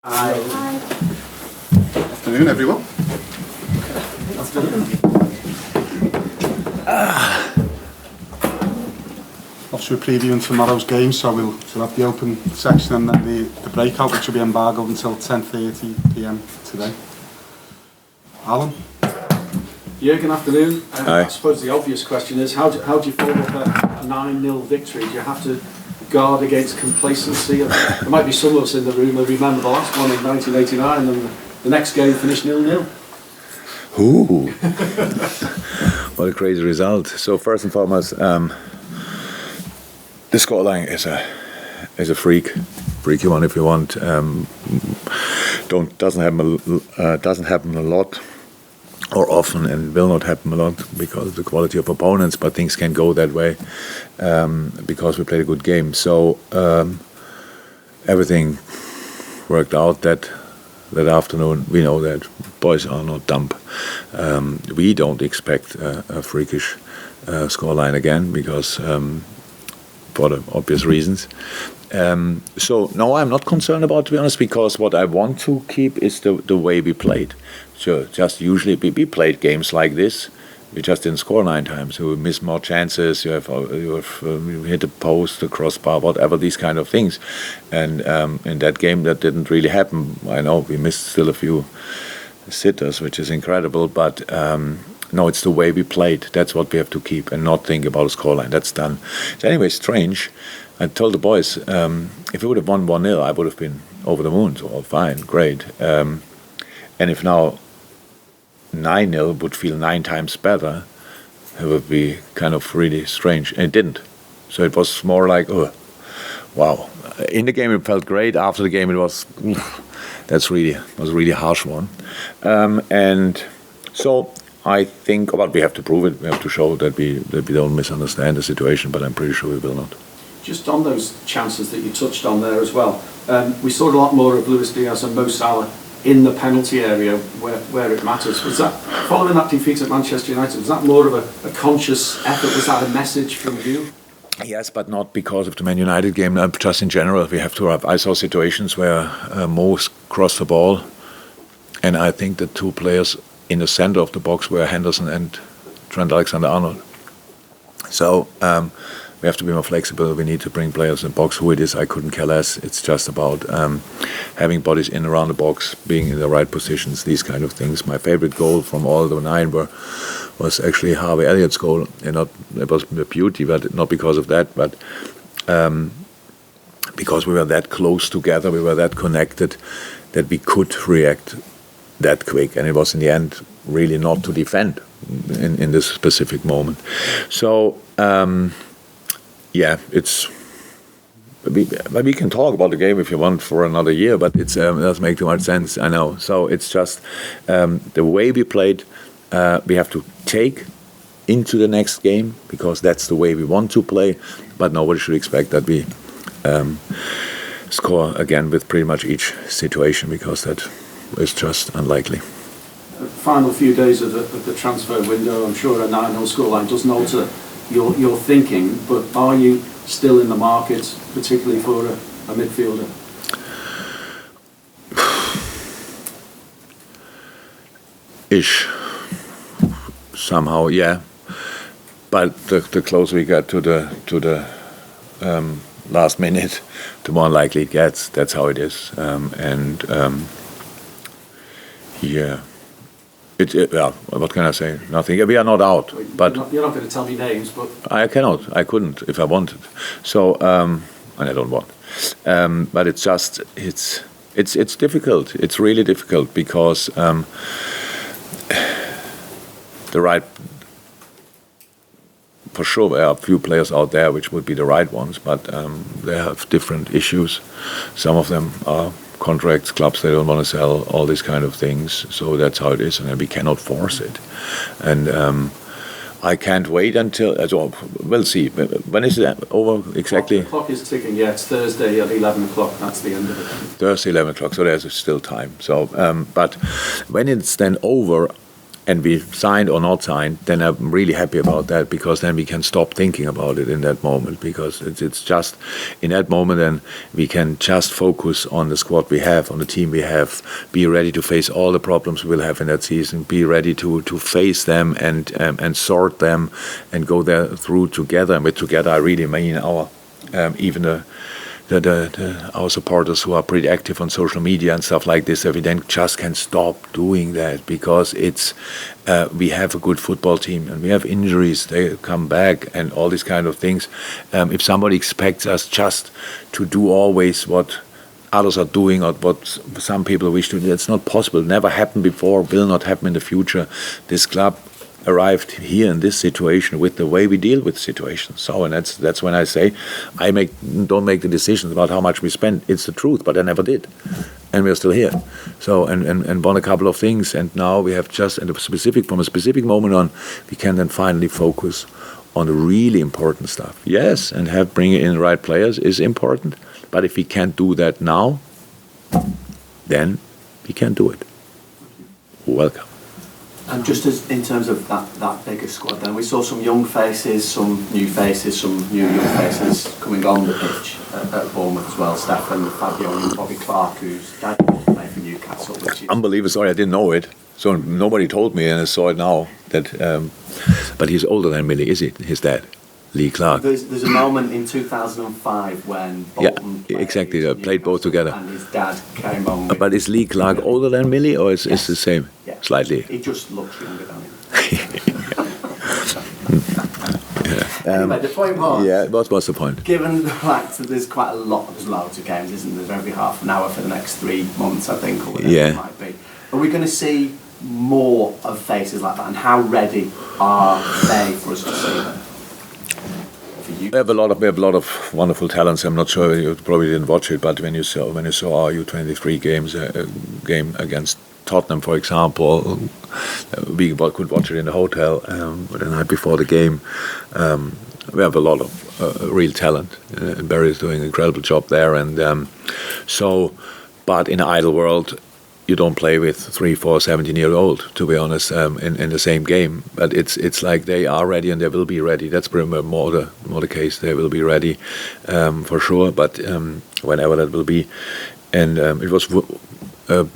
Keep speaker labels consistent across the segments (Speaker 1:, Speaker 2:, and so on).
Speaker 1: Hi.
Speaker 2: Afternoon, everyone.
Speaker 1: Afternoon.
Speaker 2: Obviously, we're previewing tomorrow's game, so we'll have the open section and then the breakout, which will be embargoed until 10:30 p.m. today. Alan?
Speaker 1: Jurgen, afternoon.
Speaker 3: Hi.
Speaker 1: I suppose the obvious question is, how do you follow up a 9-0 victory? Do you have to guard against complacency? There might be some of us in the room who remember the last one in 1989 and the next game finished 0-0.
Speaker 3: Ooh, what a crazy result. So first and foremost, the scoreline is a freaky one if you want. Doesn't happen a lot or often, and will not happen a lot because of the quality of opponents, but things can go that way because we played a good game. So everything worked out that afternoon. We know that boys are not dumb. We don't expect a freakish scoreline again because for the obvious reasons. So no, I'm not concerned about, to be honest, because what I want to keep is the way we played. So just usually we played games like this. We just didn't score 9 times. So we miss more chances. You hit the post, the crossbar, whatever, these kind of things. And in that game, that didn't really happen. I know we missed still a few sitters, which is incredible. But no, it's the way we played. That's what we have to keep and not think about a scoreline. That's done. It's anyway strange. I told the boys, if we would have won 1-0, I would have been over the moon. So fine, great. And if now 9-0 would feel 9 times better, it would be kind of really strange. And it didn't. So it was more like, oh, wow. In the game it felt great. After the game it was, was a really harsh one. And so I think, well, we have to prove it. We have to show that we don't misunderstand the situation, but I'm pretty sure we will not.
Speaker 1: Just on those chances that you touched on there as well, we saw a lot more of Luis Diaz and Mo Salah in the penalty area where it matters. Was that, following that defeat at Manchester United, was that more of a conscious effort? Was that a message from you?
Speaker 3: Yes, but not because of the Man United game. Just in general, we have to have. I saw situations where Mo crossed the ball, and I think the 2 players in the center of the box were Henderson and Trent Alexander-Arnold. So we have to be more flexible. We need to bring players in the box. Who it is, I couldn't care less. It's just about having bodies in around the box, being in the right positions, these kind of things. My favorite goal from all the 9 was actually Harvey Elliott's goal. And it was a beauty, but not because of that, but because we were that close together, we were that connected, that we could react that quick. And it was in the end really not to defend in this specific moment. So yeah, we can talk about the game if you want for another year, but it doesn't make too much sense, I know. So it's just the way we played, we have to take into the next game because that's the way we want to play, but nobody should expect that we score again with pretty much each situation because that is just unlikely.
Speaker 1: Final few days of the transfer window, I'm sure a 9-0 scoreline doesn't alter your thinking, but are you still in the market, particularly for a midfielder?
Speaker 3: Ish. Somehow, yeah. But the closer we get to the last minute, the more likely it gets. That's how it is. Yeah. Well, what can I say? Nothing. We are not out. But
Speaker 1: you're not going to tell me names, but
Speaker 3: I cannot. I couldn't if I wanted. So, and I don't want. But it's just it's difficult. It's really difficult because the right. For sure, there are a few players out there which would be the right ones, but they have different issues. Some of them are contracts, clubs they don't want to sell, all these kind of things. So that's how it is, and we cannot force it. And I can't wait until. We'll see. When is it over exactly?
Speaker 1: The clock is ticking. Yeah, it's Thursday at 11 o'clock. That's the end of it.
Speaker 3: Thursday 11 o'clock. So there's still time. So, but when it's then over, and we signed or not signed, then I'm really happy about that, because then we can stop thinking about it in that moment, because it's just in that moment, and we can just focus on the squad we have, on the team we have, be ready to face all the problems we'll have in that season, be ready to face them and sort them and go there through together. And with together, I really mean our even our supporters who are pretty active on social media and stuff like this, that we then just can stop doing that, because it's we have a good football team and we have injuries, they come back and all these kind of things. If somebody expects us just to do always what others are doing or what some people wish to do, it's not possible. Never happened before, will not happen in the future. This club arrived here in this situation with the way we deal with situations. So, and that's when I say don't make the decisions about how much we spend. It's the truth, but I never did, and we're still here. So and won a couple of things, and now we have just from a specific moment on, we can then finally focus on the really important stuff. Yes, and bringing in the right players is important, but if we can't do that now, then we can't do it. Welcome.
Speaker 4: And just as in terms of that bigger squad, then we saw some young faces, some new young faces coming on the pitch at Bournemouth as well. Stefan, Fabio, and Bobby Clark, who's dad playing for Newcastle. Which is
Speaker 3: unbelievable. Sorry, I didn't know it. So nobody told me, and I saw it now. But he's older than Millie, is he? His dad, Lee Clark.
Speaker 4: There's a moment in 2005 when Bolton
Speaker 3: played both together,
Speaker 4: and his dad came on.
Speaker 3: But is Lee Clark older than Millie, or is the same?
Speaker 4: Yeah.
Speaker 3: Slightly.
Speaker 4: He just looks younger than him.
Speaker 3: Anyway,
Speaker 4: the point was.
Speaker 3: Yeah, what was the point?
Speaker 4: Given the fact that there's loads of games, isn't there? Every half an hour for the next 3 months, I think, or whatever it might be. Are we going to see more of faces like that, and how ready are they for us to see them?
Speaker 3: We have a lot of wonderful talents. I'm not sure you probably didn't watch it, but when you saw our U23 game against Tottenham, for example, we could watch it in the hotel the night before the game. We have a lot of real talent. Barry is doing an incredible job there, and but in an idle world, you don't play with 3, 4, 17-year-old, to be honest, in the same game. But it's like they are ready and they will be ready. That's pretty much more the case. They will be ready for sure. But whenever that will be, and it was a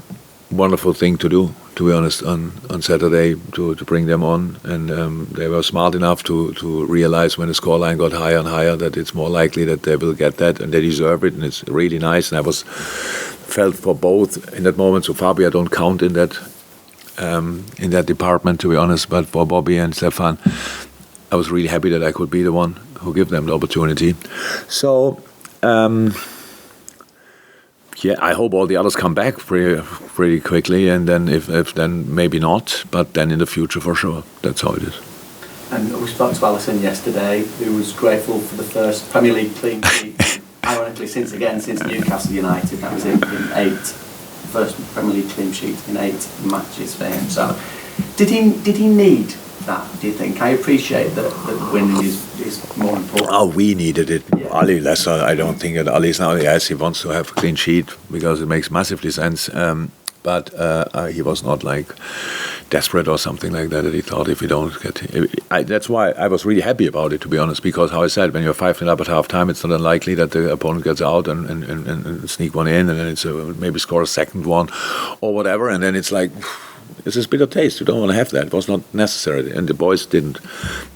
Speaker 3: wonderful thing to do, to be honest, on Saturday to bring them on, and they were smart enough to realize when the scoreline got higher and higher that it's more likely that they will get that, and they deserve it, and it's really nice. And I felt for both in that moment. So Fabio, I don't count in that department, to be honest, but for Bobby and Stefan, I was really happy that I could be the one who give them the opportunity. So I hope all the others come back pretty quickly, and then if then maybe not, but then in the future for sure. That's how it is.
Speaker 4: And we spoke to Alisson yesterday, who was grateful for the first Premier League clean sheet. Ironically, since Newcastle United, that was in 8, first Premier League clean sheet in 8 matches for him. So, did he need that? Do you think? I appreciate that winning is more important.
Speaker 3: Oh, we needed it.
Speaker 4: Yeah.
Speaker 3: Ali less. I don't think that Ali's now. Yes, he wants to have a clean sheet because it makes massively sense. But he was not like desperate or something like that he thought if we don't get. That's why I was really happy about it, to be honest, because how I said, when you're 5-0 up at half time, it's not unlikely that the opponent gets out and sneak one in, and then it's maybe score a second one or whatever, and then it's like, it's a bitter taste. You don't want to have that. It was not necessary, and the boys didn't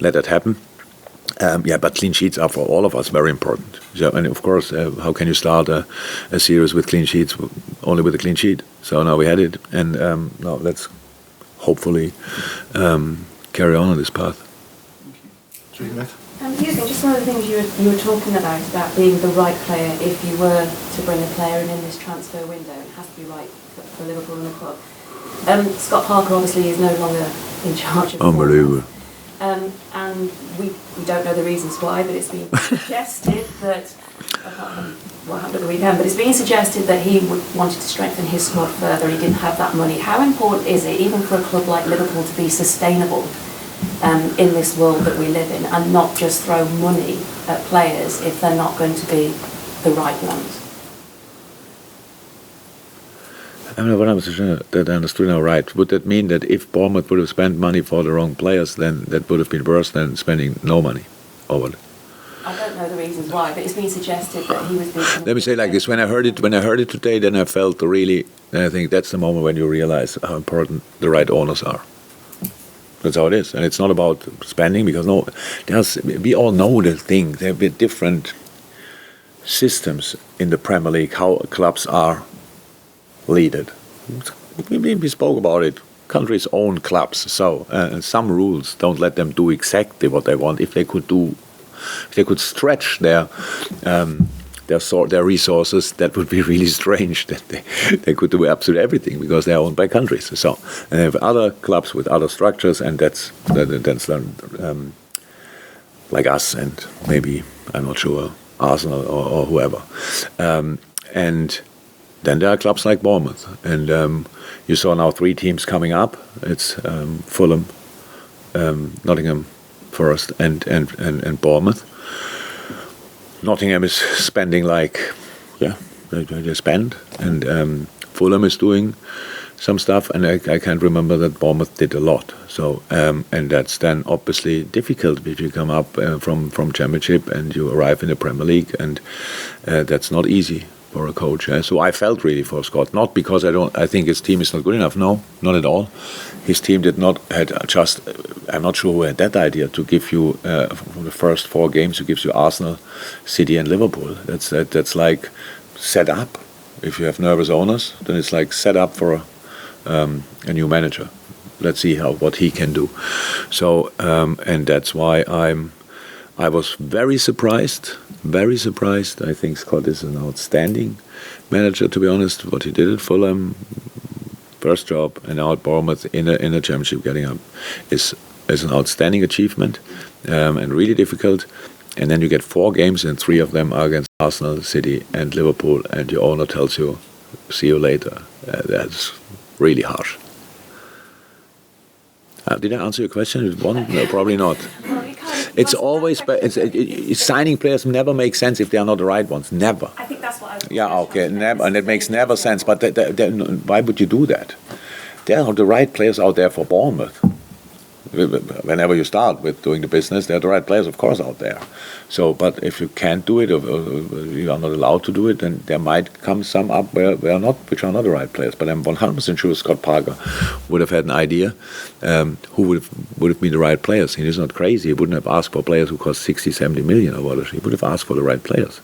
Speaker 3: let that happen. But clean sheets are for all of us very important. So, and of course, how can you start a series with clean sheets only with a clean sheet? So now we had it, and now let's hopefully carry on this path.
Speaker 5: Jurgen, just one of the things you were talking about being the right player if you were to bring a player in this transfer window. It has to be right for Liverpool and the club. Scott Parker obviously is no longer in charge of
Speaker 3: Unbelievable.
Speaker 5: And we don't know the reasons why, but it's been suggested that, I can't remember what happened at the weekend, but it's been suggested that he wanted to strengthen his squad further. He didn't have that money. How important is it, even for a club like Liverpool, to be sustainable in this world that we live in, and not just throw money at players if they're not going to be the right ones?
Speaker 3: I don't know what I was sure that I understood now right. Would that mean that if Bournemouth would have spent money for the wrong players, then that would have been worse than spending no money? Or what?
Speaker 5: I don't know the reasons why, but it's been suggested that he was being...
Speaker 3: Let me say like this: when I heard it today, then I felt really. And I think that's the moment when you realize how important the right owners are. That's how it is, and it's not about spending because we all know the thing. There have been different systems in the Premier League how clubs are leaded. We spoke about it. Countries own clubs, so some rules don't let them do exactly what they want. If they could stretch their resources, that would be really strange. That they could do absolutely everything because they are owned by countries. So and they have other clubs with other structures, and that's like us and maybe I'm not sure Arsenal or whoever. And then there are clubs like Bournemouth, and you saw now 3 teams coming up. It's Fulham, Nottingham Forest, and Bournemouth. Nottingham is spending they spend, and Fulham is doing some stuff, and I can't remember that Bournemouth did a lot. So and that's then obviously difficult if you come up from Championship and you arrive in the Premier League, and that's not easy for a coach. So I felt really for Scott, not because I think his team is not good enough. No, not at all. His team I'm not sure who had that idea to give you from the first 4 games, who gives you Arsenal, City, and Liverpool. That's like set up. If you have nervous owners, then it's like set up for a new manager. Let's see what he can do. So and that's why I was very surprised. Very surprised. I think Scott is an outstanding manager, to be honest. What he did at Fulham, first job, and now at Bournemouth in a Championship, getting up, is an outstanding achievement and really difficult. And then you get 4 games, and 3 of them are against Arsenal, City, and Liverpool, and your owner tells you, "See you later." That's really harsh. Did I answer your question with one? No, probably not. It's always signing players never make sense if they are not the right ones. Never.
Speaker 5: I think that's what I was...
Speaker 3: Yeah, okay, never, and it makes never sense. But why would you do that? There are the right players out there for Bournemouth. Whenever you start with doing the business, there are the right players, of course, out there. So, but if you can't do it, or you are not allowed to do it, then there might come some up which are not the right players. But I'm 100% sure Scott Parker would have had an idea who would have been the right players. He is not crazy. He wouldn't have asked for players who cost 60, 70 million or whatever. He would have asked for the right players.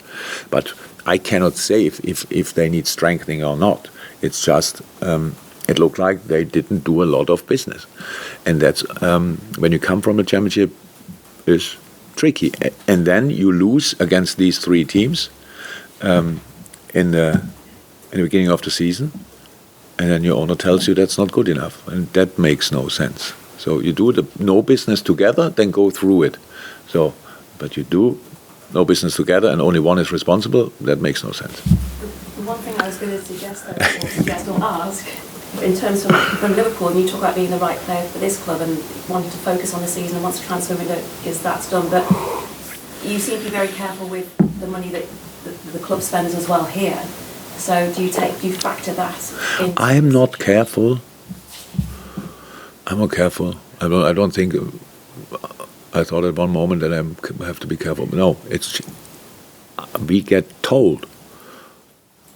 Speaker 3: But I cannot say if they need strengthening or not. It's just... it looked like they didn't do a lot of business, and that's when you come from a Championship is tricky. And then you lose against these 3 teams in the beginning of the season, and then your owner tells you that's not good enough, and that makes no sense. So you do no business together, then go through it. So, but you do no business together, and only one is responsible. That makes no sense.
Speaker 5: The one thing I was going to suggest or ask. In terms from Liverpool, and you talk about being the right player for this club and wanting to focus on the season, and once the transfer window that's done, but you seem to be very careful with the money that the club spends as well here. So do you factor that in?
Speaker 3: I'm not careful. I'm not careful. I don't think. I thought at one moment that I have to be careful. But no, we get told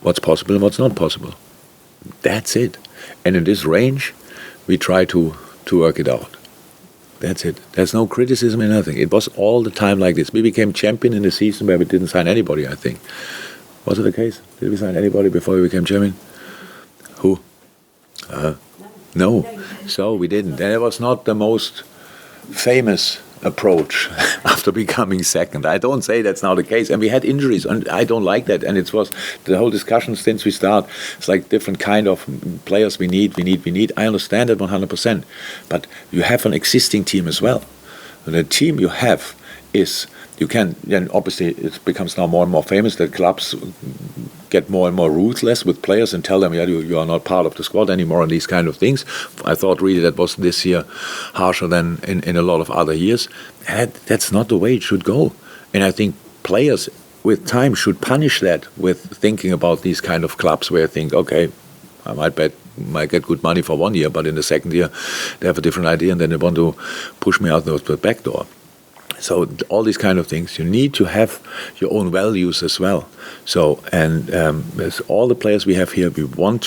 Speaker 3: what's possible and what's not possible. That's it. And in this range, we try to work it out. That's it. There's no criticism and nothing. It was all the time like this. We became champion in the season where we didn't sign anybody, I think. Was it the case? Did we sign anybody before we became champion? Who? No. So we didn't. And it was not the most famous approach after becoming second. I don't say that's now the case. And we had injuries, and I don't like that. And it was the whole discussion since we start. It's like different kind of players we need. I understand that 100%. But you have an existing team as well. And the team you have is, you can, then obviously it becomes now more and more famous that clubs get more and more ruthless with players and tell them, you are not part of the squad anymore, and these kind of things. I thought really that was this year harsher than in a lot of other years. And that's not the way it should go. And I think players with time should punish that with thinking about these kind of clubs where you think, okay, I might get good money for 1 year, but in the second year they have a different idea and then they want to push me out the back door. So all these kind of things, you need to have your own values as well. So there's all the players we have here, we want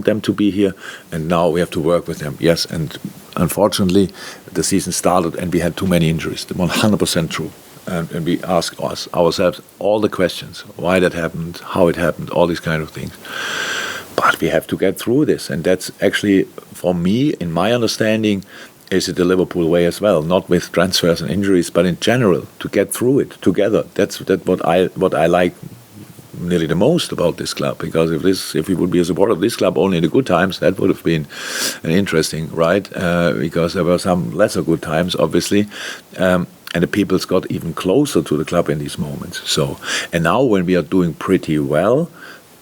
Speaker 3: them to be here, and now we have to work with them. Yes, and unfortunately, the season started and we had too many injuries. 100% true. And we ask ourselves all the questions: why that happened, how it happened, all these kind of things. But we have to get through this, and that's actually, for me, in my understanding, is it the Liverpool way as well, not with transfers and injuries, but in general, to get through it together. That's what I like nearly the most about this club, because if we would be a supporter of this club only in the good times, that would have been an interesting ride, because there were some lesser good times, obviously, and the people's got even closer to the club in these moments. So, and now when we are doing pretty well,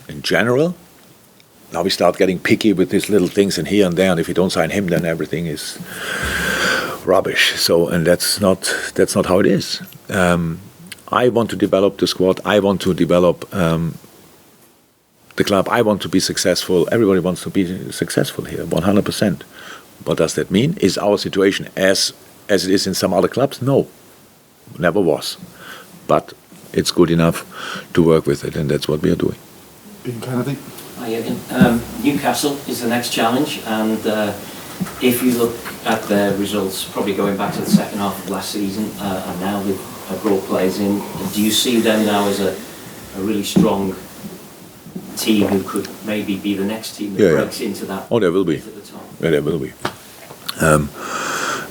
Speaker 3: in general, now we start getting picky with these little things and here and there, and if you don't sign him, then everything is rubbish. So, and that's not how it is. I want to develop the squad. I want to develop the club. I want to be successful. Everybody wants to be successful here, 100%. What does that mean? Is our situation as it is in some other clubs? No, never was. But it's good enough to work with it, and that's what we are doing.
Speaker 2: Ian Kennedy.
Speaker 6: Hi, Jurgen. Newcastle is the next challenge, and if you look at their results, probably going back to the second half of last season, and now they've brought players in, do you see them now as a really strong team who could maybe be the next team that breaks into that?
Speaker 3: Oh, there will be.
Speaker 6: At the top?
Speaker 3: Yeah, there will be.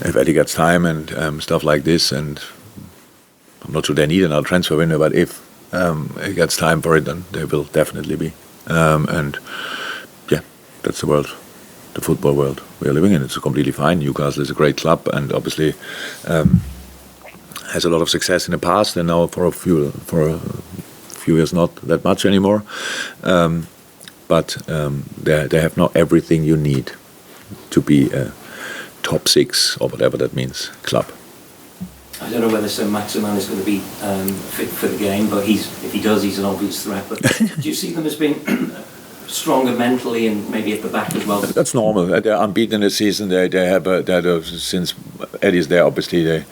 Speaker 3: If Eddie gets time and stuff like this, and I'm not sure they need another transfer window, but if he gets time for it, then there will definitely be. And yeah, that's the world, the football world we are living in. It's completely fine. Newcastle is a great club, and obviously has a lot of success in the past, and now for a few years not that much anymore. But they have now everything you need to be a top 6 or whatever that means club.
Speaker 6: I don't know whether Sir Maximan is going to be fit for the game, but if he does, he's an obvious threat. But do you see them as being stronger mentally and maybe at the back as well?
Speaker 3: That's normal. They're unbeaten this season. They have since Eddie's there, obviously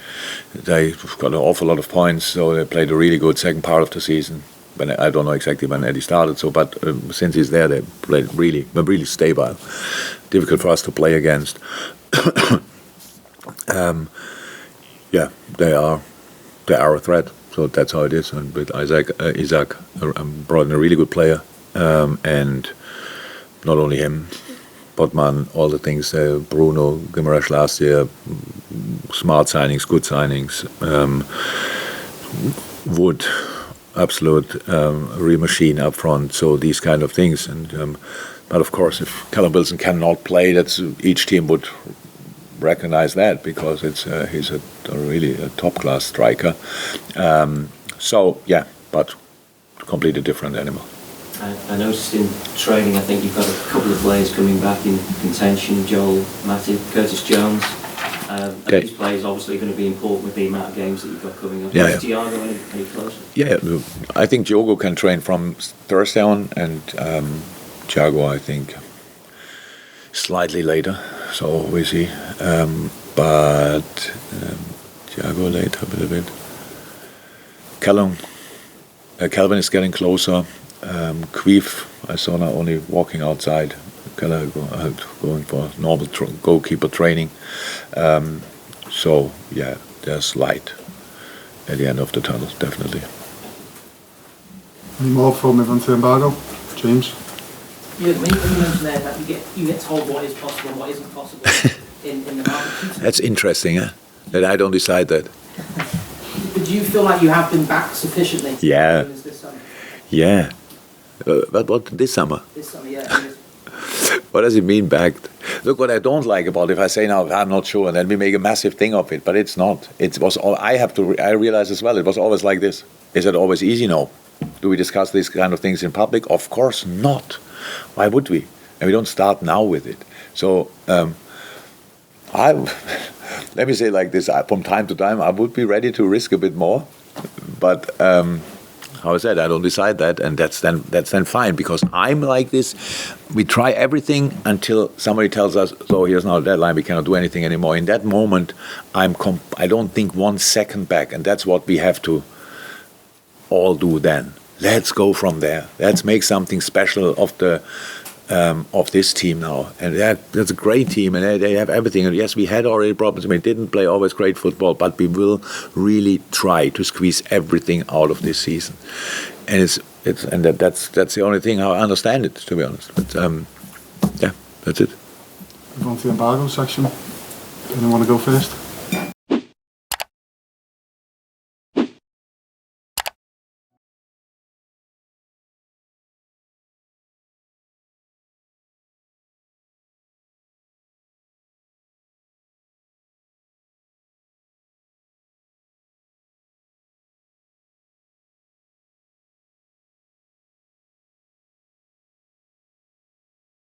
Speaker 3: they got an awful lot of points. So they played a really good second part of the season. But I don't know exactly when Eddie started. So, but since he's there, they played really stable. Difficult for us to play against. Yeah, they are a threat. So that's how it is. And with Isaac brought in a really good player, and not only him, Botman, all the things. Bruno Guimaraes last year, smart signings, good signings. Wood, absolute real machine up front. So these kind of things. And but of course, if Callum Wilson cannot play, that's each team would recognize that, because he's a really top class striker. So yeah, but completely different animal.
Speaker 6: I noticed in training, I think you've got a couple of players coming back in contention: Joel Matip, Curtis Jones. And these players obviously going to be important with the amount of games that you've got coming up. Is Thiago any closer? Yeah,
Speaker 3: I think Diogo can train from Thursday on, and Thiago, I think, slightly later. So we see. But Thiago later a little bit. Calvin is getting closer. Queef, I saw now only walking outside. Kelleher going for normal goalkeeper training. So yeah, there's light at the end of the tunnel, definitely.
Speaker 2: Any more before we move on to embargo? James?
Speaker 7: Yeah, when you mentioned there that you get told what is possible and what isn't possible in the market.
Speaker 3: That's interesting, huh? That I don't decide that.
Speaker 7: But do you feel like you have been back sufficiently?
Speaker 3: Yeah.
Speaker 7: This summer?
Speaker 3: Yeah. What this summer?
Speaker 7: This summer, yeah.
Speaker 3: What does it mean backed? Look, what I don't like about if I say now I'm not sure, and then we make a massive thing of it, but it's not. It was all I realize as well. It was always like this. Is it always easy? No. Do we discuss these kind of things in public? Of course not. Why would we? And we don't start now with it. So let me say it like this: from time to time, I would be ready to risk a bit more, but how I said, I don't decide that, and that's then fine, because I'm like this. We try everything until somebody tells us, so here's now a deadline, we cannot do anything anymore. In that moment, I don't think 1 second back, and that's what we have to all do then. Let's go from there. Let's make something special of this team now. And that's a great team, and they have everything. And yes, we had already problems. We didn't play always great football, but we will really try to squeeze everything out of this season. And that's the only thing how I understand it, to be honest. But yeah, that's it.
Speaker 2: We're on to the embargo section. Anyone want to go first?